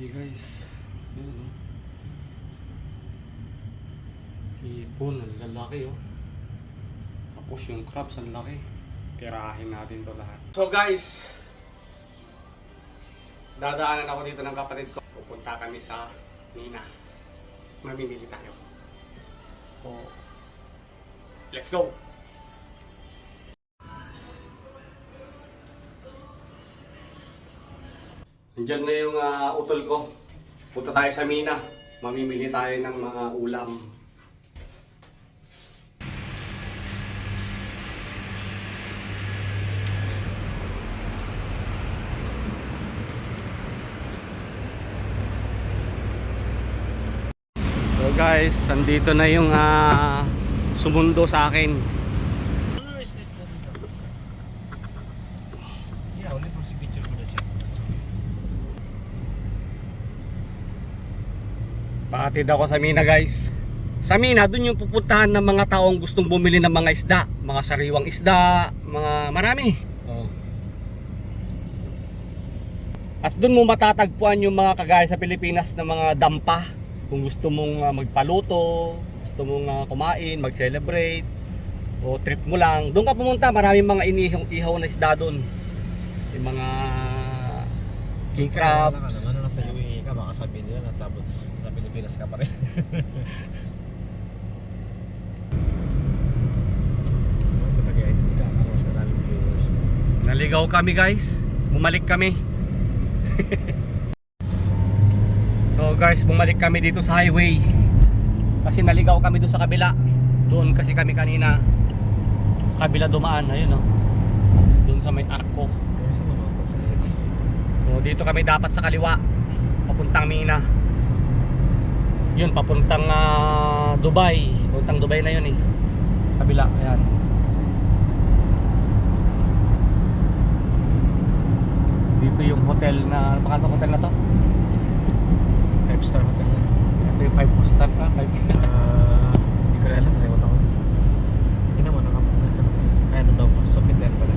Okay guys, ayan o. Hipon, ang lalaki oh. Tapos yung crabs, ang laki. Tirahin natin to lahat. So guys, dadaanan ako dito ng kapatid ko. Pupunta kami sa Mina. Mamimili tayo. So, let's go! Nandiyan na yung utol ko. Punta tayo sa Mina. Mamimili tayo ng mga ulam. So guys, andito na yung sumundo sa akin. Yeah, only for signature ko na siya. Paatid ako sa Mina guys. Sa Mina, dun yung pupuntahan ng mga taong gustong bumili ng mga isda. Mga sariwang isda, mga marami. Oh. At dun mo matatagpuan yung mga kagaya sa Pilipinas na mga dampa. Kung gusto mong magpaluto, gusto mong kumain, mag-celebrate, o trip mo lang, doon ka pumunta. Maraming mga inihaw na isda doon. Yung mga king crabs. Ano nasa UAE ka, baka sabihin nila nasa Pilipinas ka pa rin. Naligaw kami guys. Bumalik kami. So guys, bumalik kami dito sa highway. Kasi naligaw kami doon sa kabila. Doon kasi kami kanina sa kabila dumaan. Ayun oh. Doon sa may arko. So dito kami dapat sa kaliwa. Papuntang Mina. Yun, papuntang Dubai. Papuntang Dubai na yun eh. Kabila, ayan. Dito yung hotel na, ano pangalan ng hotel na to? 5-star hotel na. Ito yung 5-star pa? Hindi ko rin alam, naliwat ako. Tingnan mo, nasa ano daw, Sofitel pala.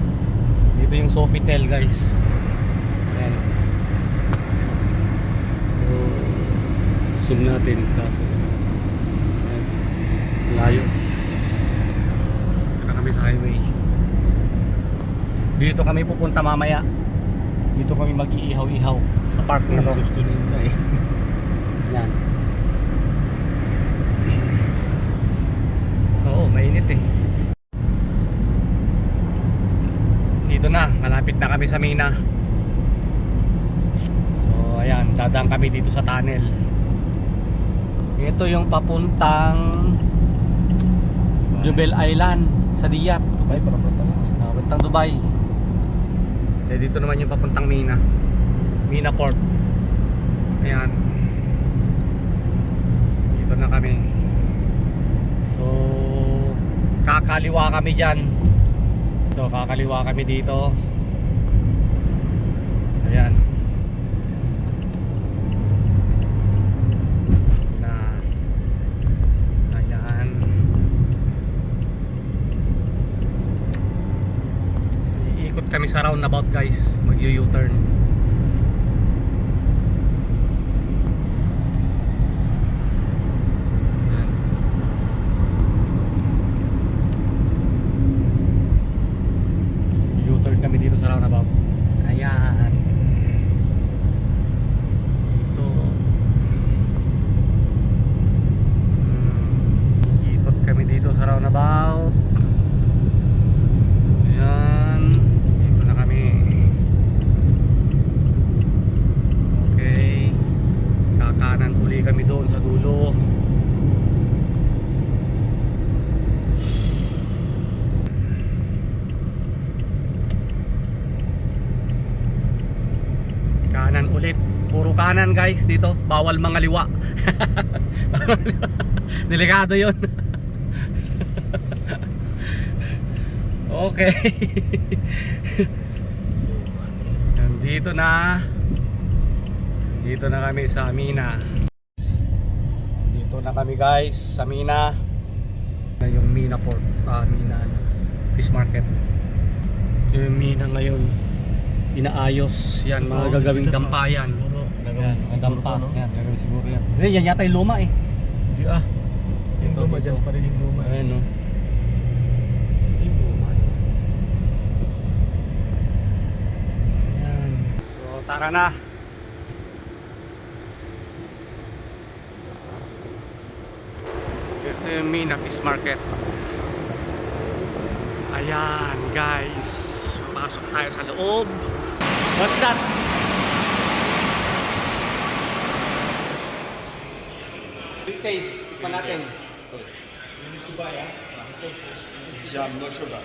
Dito yung Sofitel guys. Ayan. So, zoom natin kaso. Ayan. Layo. Ito na kami sa highway. Dito kami pupunta mamaya. Dito kami mag-iihaw-ihaw sa park na to. Gusto nila eh. Yan. Oo, mainit eh. Dito na, malapit na kami sa Mina. So ayan, dadaan kami dito sa tunnel. Ito yung papuntang Jebel Island sa Diyat. Dubai, parang plata na. Papuntang Dubai. Eh dito naman yung papuntang Mina. Mina Port. Ayan. Dito na kami. So kakaliwa kami dyan. Ito, kakaliwa kami dito. Ayan. Ayan. So iikot kami sa roundabout guys. Mag-U-turn. Kami dito sa roundabout. Ayan. Ito. Ikot kami dito sa roundabout. Ayan. Dito na kami. Okay. Kakanan uli kami doon sa dulo. Kanan ulit. Puro kanan guys dito. Bawal mga liwa. Delikado yun. Okay. Dito na. Dito na kami sa Mina. Dito na kami guys sa Mina. Yung Mina Port. Mina Fish Market. Yung Mina ngayon inaayos yan, mga gagawing dampayan. Siguro Gagawin Mga siguro dampa. to, no? Yan, gagawin siguro yan. Hindi, yan yata yung luma eh. Hindi Yung Ito, luma dito. dyan pa rin yung luma. Ayan no. Ito yung luma. Ayan. So, tara na. Ito yung Mina Fish Market. Ayan, guys. Pasok tayo sa loob. What's that? Big taste. Tikman natin. Jam, no sugar.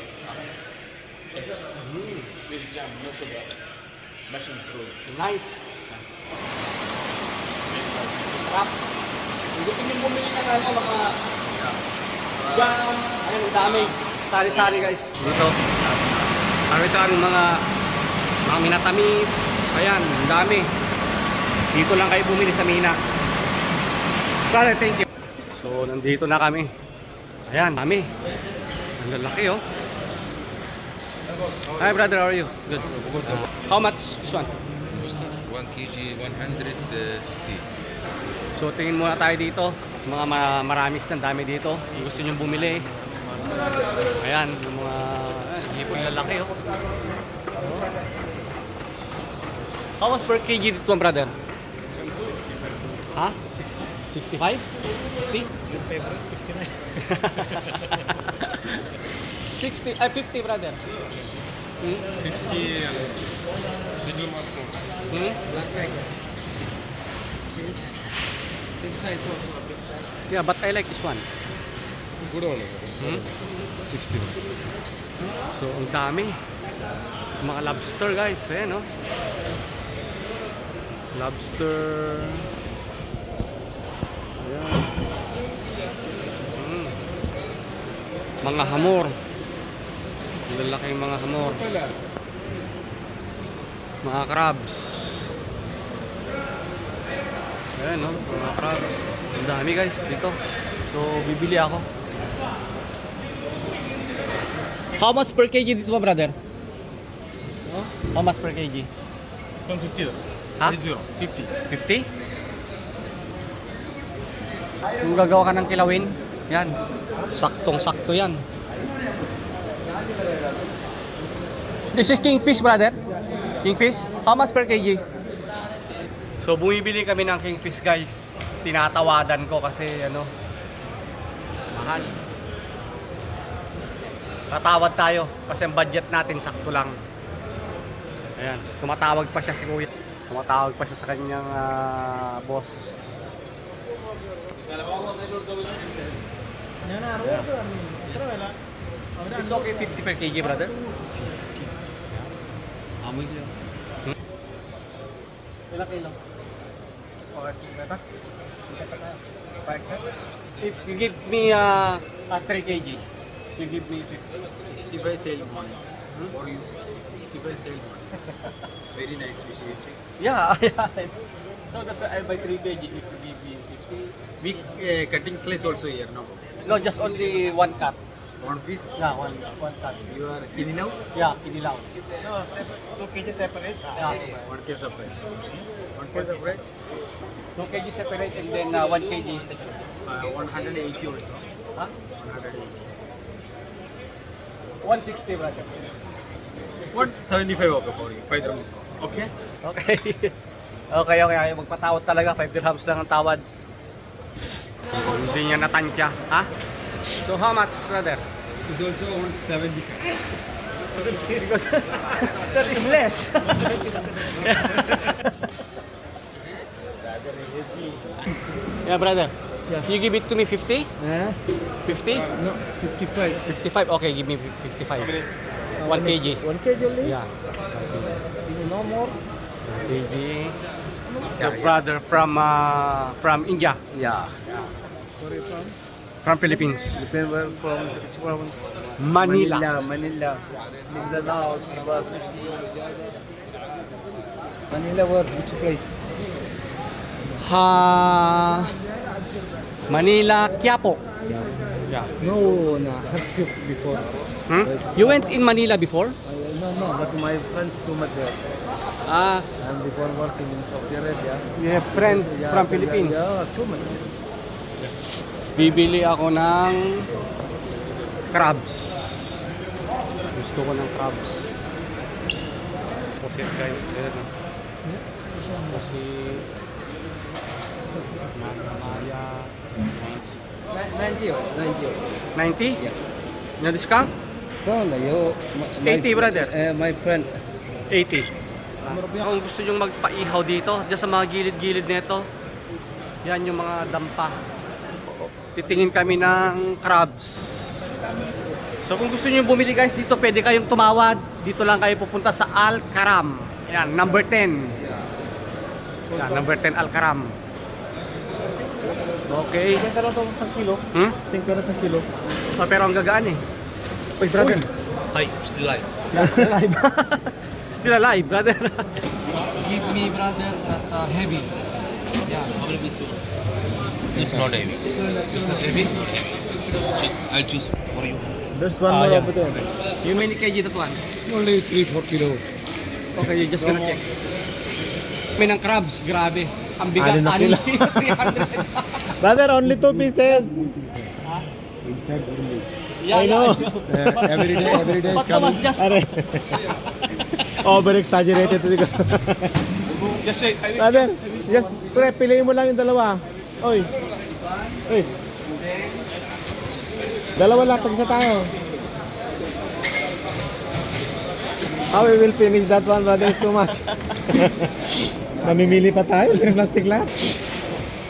With jam, no sugar. Passion fruit. Nice. Sarap. Kung gusto niyo bumili ng ano, mga jam. Ayan, ang dami. Sari-sari guys. Dito. Sari-sari mga minatamis. Ayan, ang dami. Dito lang kayo bumili sa Mina. Brother, thank you. So, nandito na kami. Ayan, dami. Ang lalaki oh. Hi brother, how are you? Good. How much this one? 1 kg, 150. So tingin muna tayo dito. Mga maramis ng dami dito. Kung gusto nyo bumili. Ayan, yung mga hipon lalaki oh. How much per kg dito brother? 65. Ha? 60. 65? 60? Your favorite? 69. 60, 50 brother. Hmm? 50. Little much more. Hmm? Black egg. See? Big size also, big size. Yeah, but I like this one. Good one. Hmm? 60. So, ang dami. Mga lobster guys. Ayan oh. Lobster. Ayan. Mm. Mga hamor. Lalaki yung mga hamor. Mga crabs. Ayan no, mga crabs. Ang dami guys dito. So, bibili ako. How much per kg dito ba, brother? How much per kg? It's 150 though. Ha? 50. 50? Kung gagawa ka ng kilawin, yan. Saktong-sakto yan. This is kingfish, brother. Kingfish? How much per kg? So, bumibili kami ng kingfish, guys. Tinatawadan ko kasi, ano, mahal. Tatawad tayo kasi ang budget natin sakto lang. Ayan, tumatawag pa siya si Kuya. Tumatawag pa siya sa kanyang boss. It's okay 50 per kg, brother. Amoy lang. Ilang kilo? Okay, 50. 50 tayo. 5 If you give me 3 kg, you give me 50. 60 by sale one. Or you 60 by sale one. It's very nice fish. Yeah, yeah. No, that's why I buy 3 kg if you give me 50. We cutting slice also here, no? No, just only one cut. One piece. Yeah, one cut. You are kini now? Yeah, kinilaw. No, 2 kg separate. Yeah. 1 kg separate. 1 kg separate. 2 kg separate and then 1 kg. 180 also. Huh? 180. 160, brother. 175 okay for you. 5 dirham discount. Okay? Okay. Okay. Ayaw magpatawad talaga. 5 dirhams lang ang tawad. Hindi niya natantya. Ha? So how much, brother? It's also 175. Because that is less. Yeah, brother. Yeah. You give it to me 50? 50? No, 55. 55? Okay, give me 55. 1 kg. 1 kg only? Yeah. No more? 1 kg. Your brother from India. Yeah. Where are you from? From Philippines. Where from? Which province? Manila. Manila. Mindanao, Sivas. Manila where? Which place? Manila, Quiapo. Yeah. No, have trip before. Hmm? You went in Manila before? No, but my friends too much there. Ah, And before working in Saudi Arabia. you have friends from Philippines. Yeah, too much. Bibili ako ng crabs. Gusto ko ng crabs. Kasi guys, ayan. Kasi Maya 90. 90? Yeah. Na discount? Discount, you. 80, brother. My friend. 80. Kung gusto nyo magpaihaw dito, dyan sa mga gilid-gilid nito, yan yung mga dampa. Titingin kami ng crabs. So kung gusto nyo bumili guys dito, pwede kayong tumawad. Dito lang kayo pupunta sa Al Karam. Yan, number 10. Yan, number 10 Al Karam. Okay. 50 lang ito sa kilo. 50 na sa kilo. Oh, pero ang gagaan eh. Uy, brother. Hi, still alive. Still alive, brother. Give me, brother, that heavy. Yeah. How many pieces? It's not heavy. It's not heavy? I'll choose for you. There's one more yeah. over there. You many kg that one? Only 3-4 kilo. Okay, you just gonna check. May ng crabs, grabe. Ang bigat, Ano na 6 kilo? 300. Brother, only 2 pieces. Yeah, I know. Every day But Thomas, just Over exaggerated. just wait. Brother, yes, pre, piliin mo lang yung dalawa. Oy. Chris. Dalawa lang, tag-isa tayo. How we will finish that one, brother, is too much. Mamimili pa tayo, plastic lang.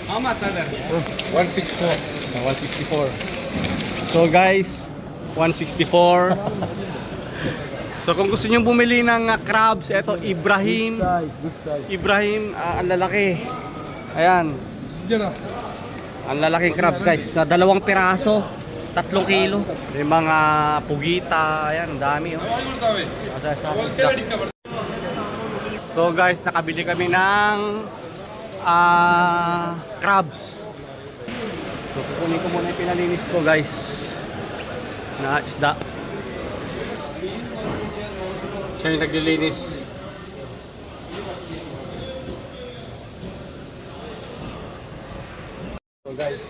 How much, brother? 164. 164. So guys, 164. So kung gusto niyo bumili ng crabs, eto Ibrahim. Big size. Ibrahim, ang lalaki. Ayan. Ang lalaking crabs guys, na 2 piraso, 3 kilo. May mga pugita, ayan, dami oh. So guys, nakabili kami ng crabs. So kukunin ko muna yung pinalinis ko guys na isda. Siya yung naglilinis. So guys,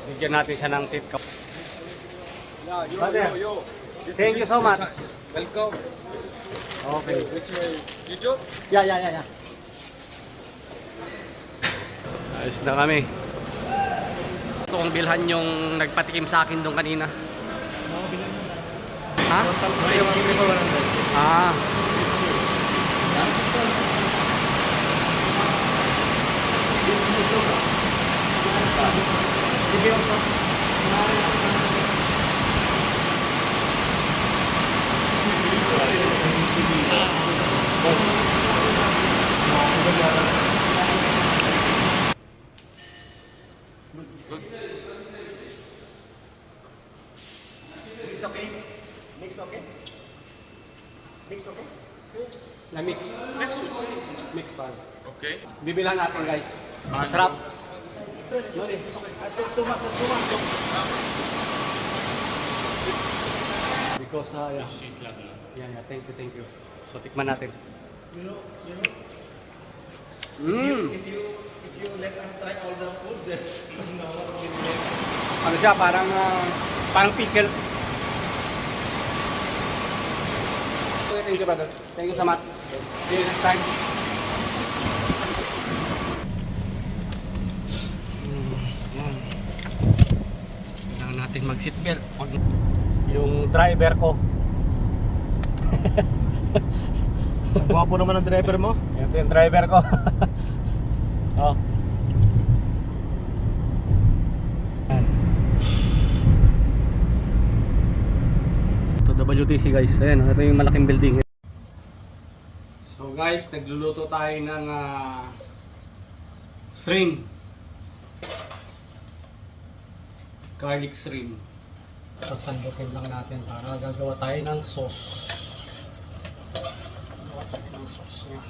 bigyan natin siya ng tip. Brother, thank you so much. Welcome. Okay. Which way? YouTube? Yeah. Ayos na kami. Gusto kong bilhan yung nagpatikim sa akin doon kanina. Ha? Ah. Na-mix. Mix pa. Okay. Bibilhan natin guys. Masarap. Because yeah. Yeah, thank you. So tikman natin. If you let us try all the food, then Ano siya, parang pickles. Okay, thank you brother. Thank you so much. See you next time. Yan. Kailangan natin mag-seatbelt. Yung driver ko. ang gwapo naman ang driver mo. Ito yung driver ko. Oh. Ito WTC guys. Ayan, ito yung malaking building. So guys, nagluluto tayo ng shrimp. Garlic shrimp. So sandukin lang natin para gagawa tayo ng sauce. Gagawa tayo ng sauce niya.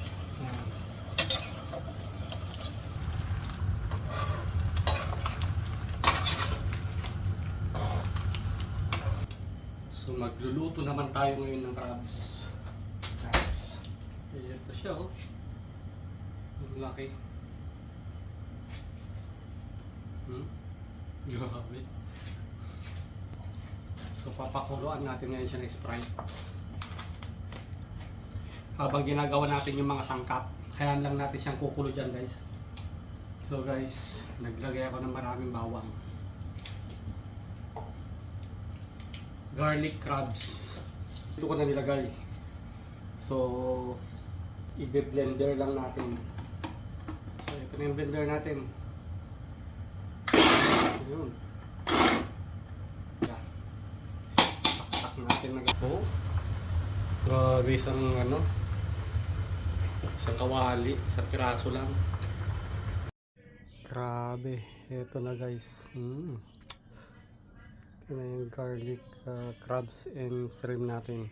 Ayan. So magluluto naman tayo ngayon ng crabs. Guys. Ito siya oh. Laki. Grabe. So papakuluan natin ngayon siya ng Sprite. Habang ginagawa natin yung mga sangkap, hayaan lang natin siyang kukulo dyan guys. So guys, naglagay ako ng maraming bawang. Garlic crabs. Ito ko na nilagay. So, i-blender lang natin. So, ito na yung blender natin. Ayun. Yeah. Tak natin na ito. Grabe, isang isang kawali, isang piraso lang. Grabe, ito na guys. Ito na yung garlic crabs and shrimp natin.